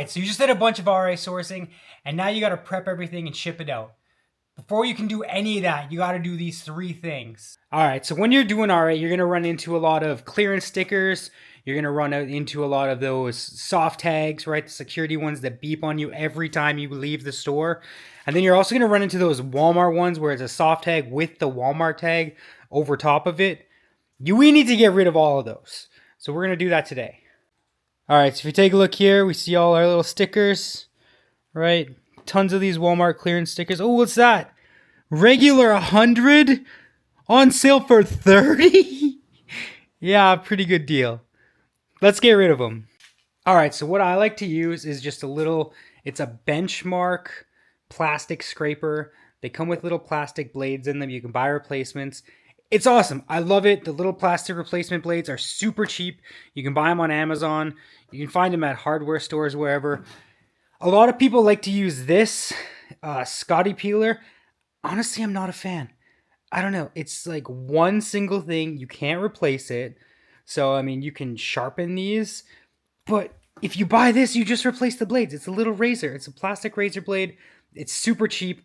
right, so you just did a bunch of RA sourcing, and now you got to prep everything and ship it out. Before you can do any of that, you got to do these 3 things. All right, so when you're doing RA, you're going to run into a lot of clearance stickers. You're going to run out into a lot of those soft tags, right? The security ones that beep on you every time you leave the store. And then you're also going to run into those Walmart ones where it's a soft tag with the Walmart tag over top of it. We need to get rid of all of those. So we're going to do that today. All right, so if you take a look here, we see all our little stickers, right? Tons of these Walmart clearance stickers. Oh, what's that? Regular 100 on sale for 30? Yeah, pretty good deal. Let's get rid of them. All right, so what I like to use is just it's a benchmark plastic scraper. They come with little plastic blades in them. You can buy replacements. It's awesome. I love it. The little plastic replacement blades are super cheap. You can buy them on Amazon. You can find them at hardware stores, wherever. A lot of people like to use this Scotty peeler. Honestly, I'm not a fan. I don't know. It's like one single thing. You can't replace it. So, I mean, you can sharpen these. But if you buy this, you just replace the blades. It's a little razor. It's a plastic razor blade. It's super cheap.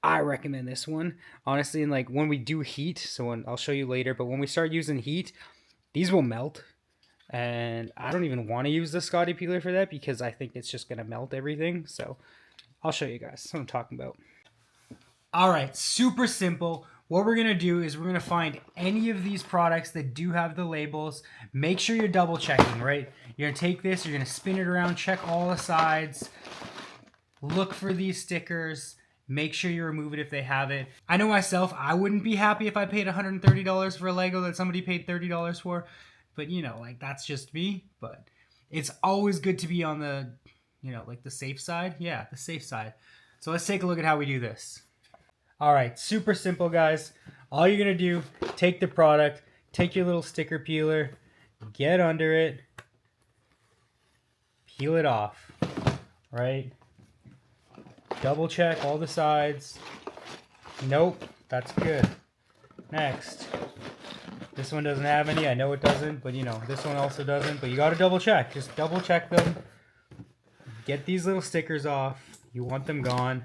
I recommend this one, honestly. And like when we do heat, I'll show you later, but when we start using heat, these will melt. And I don't even want to use the Scotty peeler for that because I think it's just going to melt everything. So I'll show you guys what I'm talking about. All right, super simple. What we're going to do is we're going to find any of these products that do have the labels. Make sure you're double checking, right? You're going to take this, you're going to spin it around, check all the sides, look for these stickers. Make sure you remove it if they have it. I know myself, I wouldn't be happy if I paid $130 for a Lego that somebody paid $30 for. But, like, that's just me. But it's always good to be on the, like the safe side. Yeah, the safe side. So let's take a look at how we do this. All right, super simple, guys. All you're going to do, take the product, take your little sticker peeler, get under it, peel it off, right? Double check all the sides. Nope, that's good. Next. This one doesn't have any. I know it doesn't, but this one also doesn't. But you got to double check. Just double check them. Get these little stickers off. You want them gone.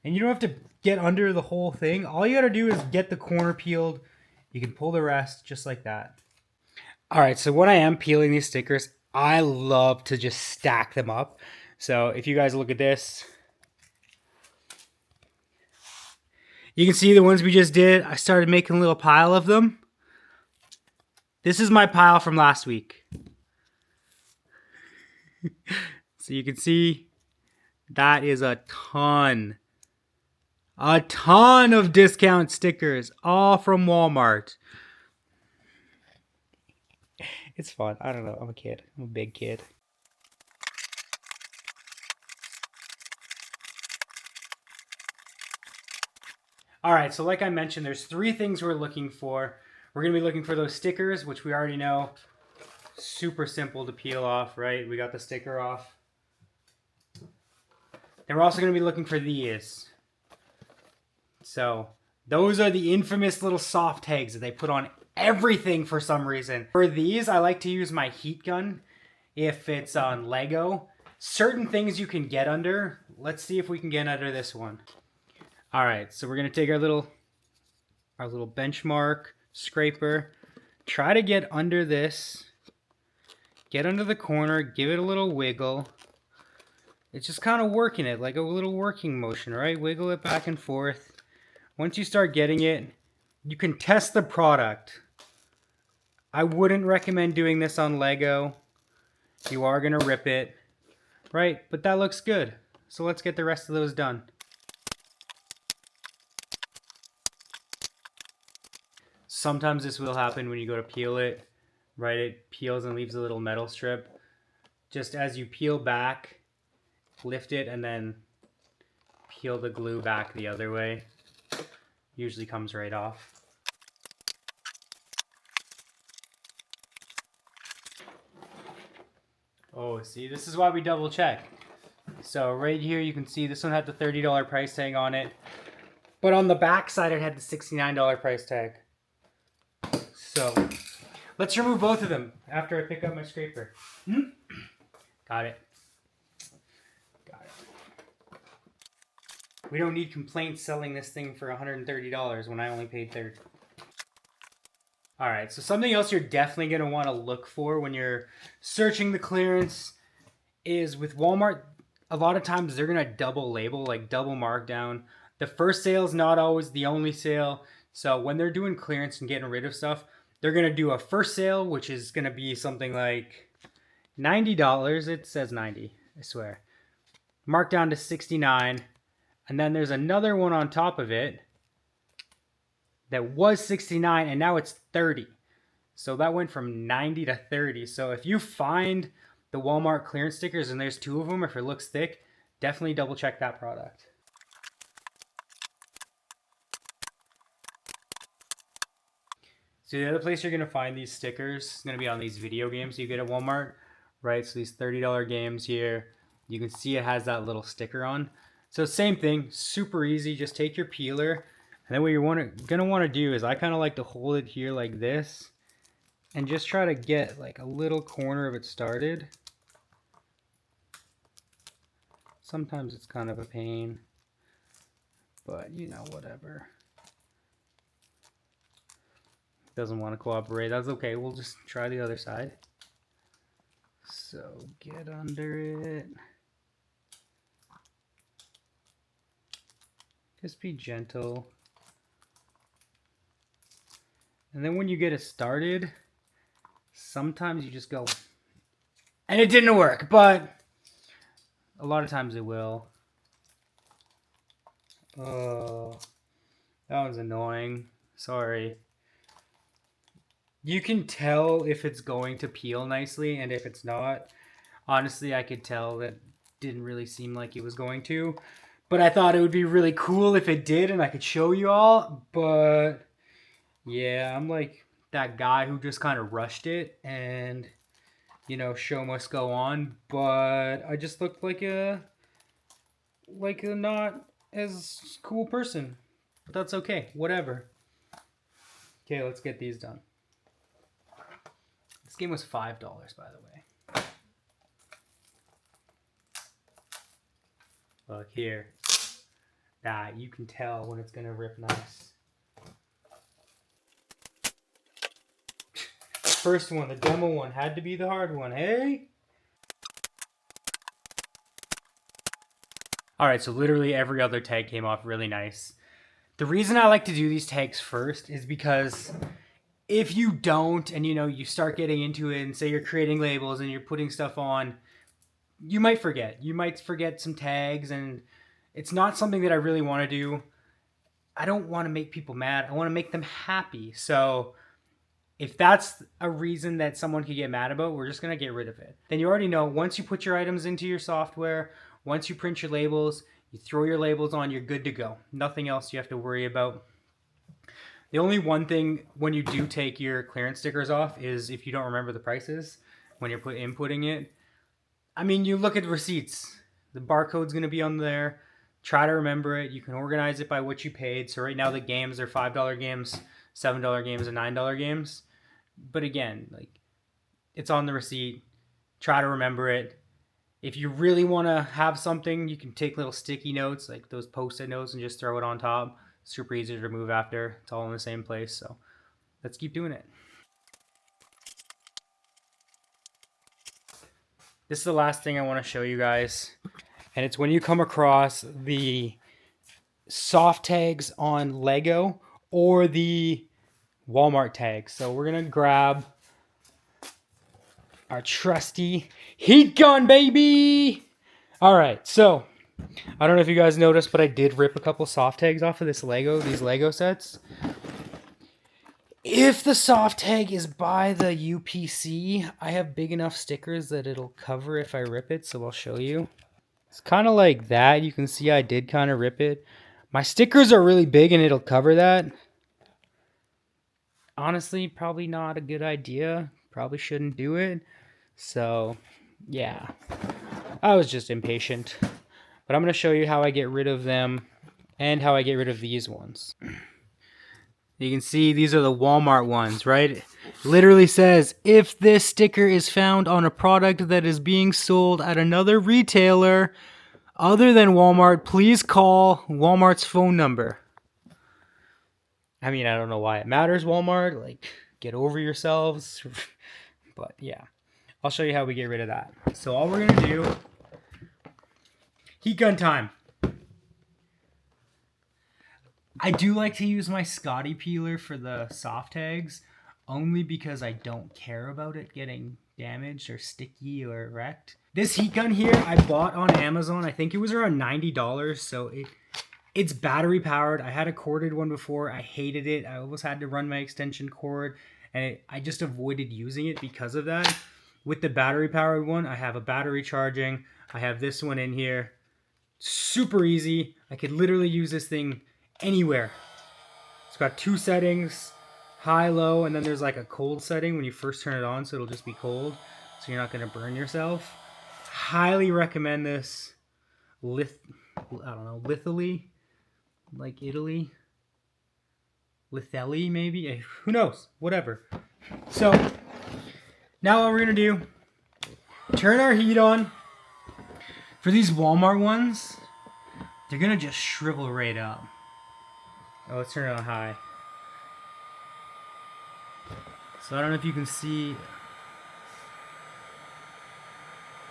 And you don't have to get under the whole thing. All you got to do is get the corner peeled. You can pull the rest just like that. All right, so when I am peeling these stickers, I love to just stack them up. So if you guys look at this, you can see the ones we just did. I started making a little pile of them. This is my pile from last week. So you can see that is a ton of discount stickers, all from Walmart. It's fun. I don't know. I'm a kid. I'm a big kid. All right, so like I mentioned, there's 3 things we're looking for. We're going to be looking for those stickers, which we already know. Super simple to peel off, right? We got the sticker off. Then we're also going to be looking for these. So those are the infamous little soft tags that they put on everything for some reason. For these, I like to use my heat gun if it's on Lego. Certain things you can get under. Let's see if we can get under this one. All right, so we're gonna take our little benchmark scraper, try to get under this, get under the corner, give it a little wiggle. It's just kind of working it, like a little working motion, right? Wiggle it back and forth. Once you start getting it, you can test the product. I wouldn't recommend doing this on Lego. You are gonna rip it, right? But that looks good. So let's get the rest of those done. Sometimes this will happen when you go to peel it, right? It peels and leaves a little metal strip. Just as you peel back, lift it and then peel the glue back the other way. Usually comes right off. Oh, see, this is why we double check. So right here you can see this one had the $30 price tag on it. But on the back side it had the $69 price tag. So let's remove both of them after I pick up my scraper. Got it. Got it. We don't need complaints selling this thing for $130 when I only paid $30. All right, so something else you're definitely going to want to look for when you're searching the clearance is with Walmart, a lot of times they're going to double label, like double markdown. The first sale is not always the only sale. So when they're doing clearance and getting rid of stuff, they're going to do a first sale, which is going to be something like $90. It says 90, I swear. Marked down to 69. And then there's another one on top of it that was 69 and now it's 30. So that went from 90 to 30. So if you find the Walmart clearance stickers and there's two of them, if it looks thick, definitely double check that product. So the other place you're going to find these stickers is going to be on these video games you get at Walmart, right? So these $30 games here, you can see it has that little sticker on. So same thing, super easy. Just take your peeler, and then what you're going to want to do is I kind of like to hold it here like this and just try to get like a little corner of it started. Sometimes it's kind of a pain, but you know, whatever. Doesn't want to cooperate. That's okay. We'll just try the other side. So get under it. Just be gentle. And then when you get it started, sometimes you just go, and it didn't work, but a lot of times it will. Oh, that was annoying. Sorry. You can tell if it's going to peel nicely and if it's not. Honestly, I could tell that didn't really seem like it was going to. But I thought it would be really cool if it did and I could show you all. But yeah, I'm like that guy who just kind of rushed it and, you know, show must go on. But I just looked like a not as cool person. But that's okay. Whatever. Okay, let's get these done. This game was $5, by the way. Look here. You can tell when it's gonna rip nice. First one, the demo one, had to be the hard one, hey? Alright, so literally every other tag came off really nice. The reason I like to do these tags first is because if you don't, and you know, you start getting into it and say you're creating labels and you're putting stuff on, you might forget. You might forget some tags, and it's not something that I really want to do. I don't want to make people mad. I want to make them happy. So if that's a reason that someone could get mad about, we're just going to get rid of it. Then you already know, once you put your items into your software, once you print your labels, you throw your labels on, you're good to go. Nothing else you have to worry about. The only one thing when you do take your clearance stickers off is if you don't remember the prices when you're inputting it. I mean, you look at the receipts. The barcode's going to be on there. Try to remember it. You can organize it by what you paid. So right now the games are $5 games, $7 games, and $9 games. But again, like, it's on the receipt. Try to remember it. If you really want to have something, you can take little sticky notes, like those Post-it notes, and just throw it on top. Super easy to remove after. It's all in the same place. So let's keep doing it. This is the last thing I want to show you guys. And it's when you come across the soft tags on Lego or the Walmart tags. So we're going to grab our trusty heat gun, baby. All right. So I don't know if you guys noticed, but I did rip a couple soft tags off of these Lego sets. If the soft tag is by the UPC, I have big enough stickers that it'll cover if I rip it, so I'll show you. It's kind of like that. You can see I did kind of rip it. My stickers are really big and it'll cover that. Honestly, probably not a good idea. Probably shouldn't do it. So, yeah. I was just impatient. But I'm going to show you how I get rid of them and how I get rid of these ones. You can see these are the Walmart ones, right? literally says, if this sticker is found on a product that is being sold at another retailer other than Walmart, please call Walmart's phone number. I mean, I don't know why it matters, Walmart. Like, get over yourselves. But yeah, I'll show you how we get rid of that. So all we're going to do, heat gun time. I do like to use my Scotty peeler for the soft tags, only because I don't care about it getting damaged or sticky or wrecked. This heat gun here I bought on Amazon. I think it was around $90, so it's battery powered. I had a corded one before. I hated it. I always had to run my extension cord, and I just avoided using it because of that. With the battery powered one, I have a battery charging. I have this one in here. Super easy. I could literally use this thing anywhere. It's got 2 settings, high, low, and then there's like a cold setting when you first turn it on, so it'll just be cold, so you're not going to burn yourself. Highly recommend this. Lithely, like Italy, Lithelli maybe, who knows, whatever. So now what we're gonna do, turn our heat on. For these Walmart ones, they're gonna just shrivel right up. Oh, let's turn it on high. So I don't know if you can see,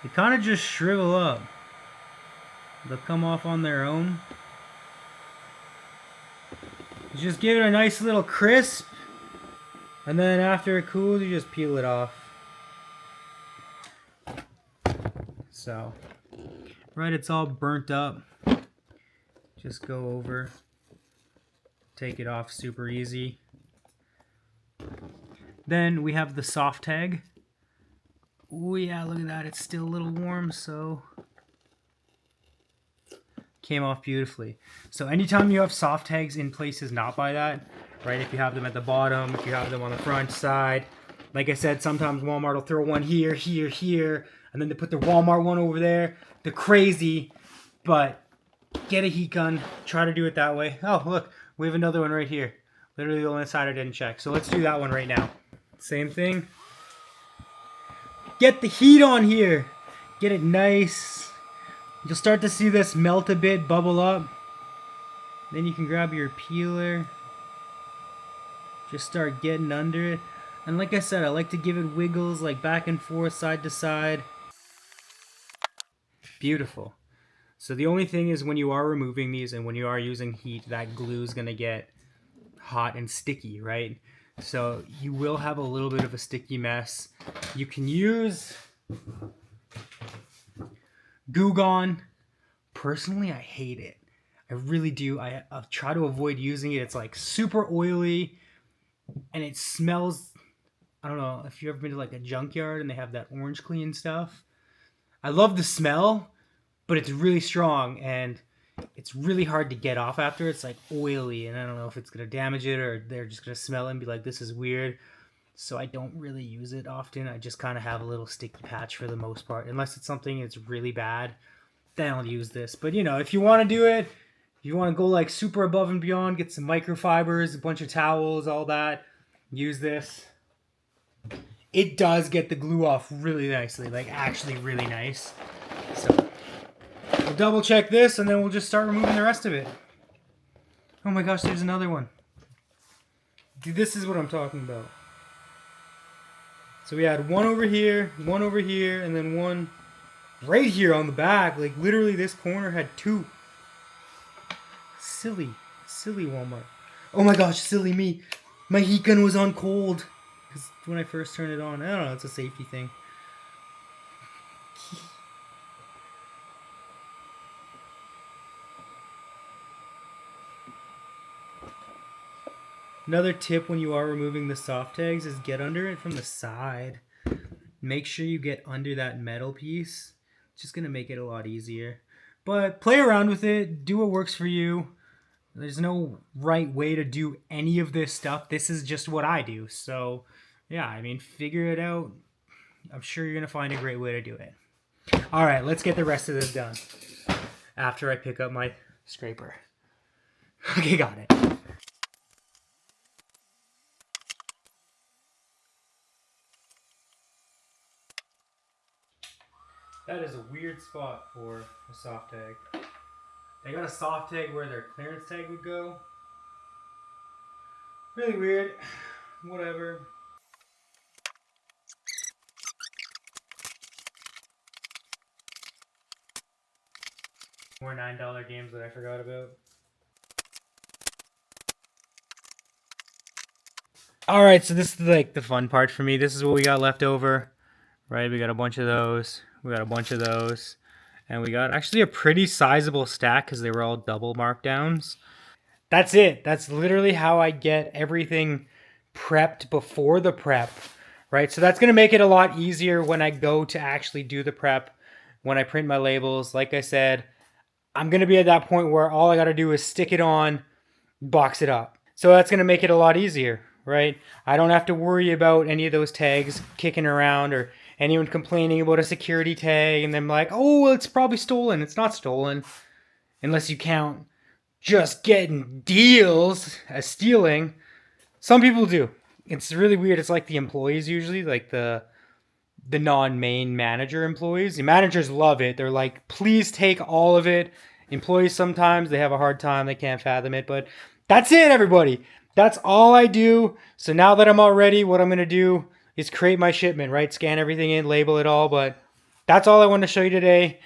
they kind of just shrivel up. They'll come off on their own. You just give it a nice little crisp, and then after it cools, you just peel it off. So, right, it's all burnt up. Just go over, take it off super easy. Then we have the soft tag. Oh yeah, look at that, it's still a little warm, so came off beautifully. So anytime you have soft tags in places not by that, right, if you have them at the bottom, if you have them on the front side, like I said, sometimes Walmart will throw one here, here, here, and then they put the Walmart one over there. They're crazy, but get a heat gun, try to do it that way. Oh, look, we have another one right here. Literally the only side I didn't check. So let's do that one right now. Same thing. Get the heat on here. Get it nice. You'll start to see this melt a bit, bubble up. Then you can grab your peeler. Just start getting under it. And like I said, I like to give it wiggles, like back and forth, side to side. Beautiful. So the only thing is when you are removing these and when you are using heat, that glue is going to get hot and sticky, right? So you will have a little bit of a sticky mess. You can use Goo Gone. Personally, I hate it. I really do. I try to avoid using it. It's like super oily and it smells, I don't know if you've ever been to like a junkyard and they have that orange clean stuff. I love the smell, but it's really strong and it's really hard to get off after. It's like oily and I don't know if it's going to damage it or they're just going to smell it and be like, this is weird. So I don't really use it often. I just kind of have a little sticky patch for the most part. Unless it's something that's really bad, then I'll use this. But you know, if you want to do it, if you want to go like super above and beyond, get some microfibers, a bunch of towels, all that, use this. It does get the glue off really nicely, like actually really nice. So we'll double check this and then we'll just start removing the rest of it. Oh my gosh, there's another one. Dude, this is what I'm talking about. So we had one over here, and then one right here on the back. Like literally this corner had 2. Silly Walmart. Oh my gosh, silly me. My heat gun was on cold. Because when I first turned it on, I don't know, it's a safety thing. Another tip when you are removing the soft tags is get under it from the side. Make sure you get under that metal piece. It's just going to make it a lot easier. But play around with it. Do what works for you. There's no right way to do any of this stuff. This is just what I do. So, yeah, I mean, figure it out. I'm sure you're going to find a great way to do it. All right, let's get the rest of this done after I pick up my scraper. Okay, got it. That is a weird spot for a soft tag. They got a soft tag where their clearance tag would go. Really weird. Whatever. More $9 games that I forgot about. Alright, so this is like the fun part for me. This is what we got left over. Right, we got a bunch of those. We got a bunch of those. And we got actually a pretty sizable stack because they were all double markdowns. That's it. That's literally how I get everything prepped before the prep, right? So that's going to make it a lot easier when I go to actually do the prep, when I print my labels. Like I said, I'm going to be at that point where all I got to do is stick it on, box it up. So that's going to make it a lot easier, right? I don't have to worry about any of those tags kicking around or anyone complaining about a security tag and them like, oh, it's probably stolen. It's not stolen unless you count just getting deals as stealing. Some people do. It's really weird. It's like the employees usually, like the non-main manager employees. The managers love it. They're like, please take all of it. Employees sometimes they have a hard time. They can't fathom it. But that's it, everybody. That's all I do. So now that I'm all ready, what I'm going to do is create my shipment, right? Scan everything in, label it all. But that's all I wanted to show you today.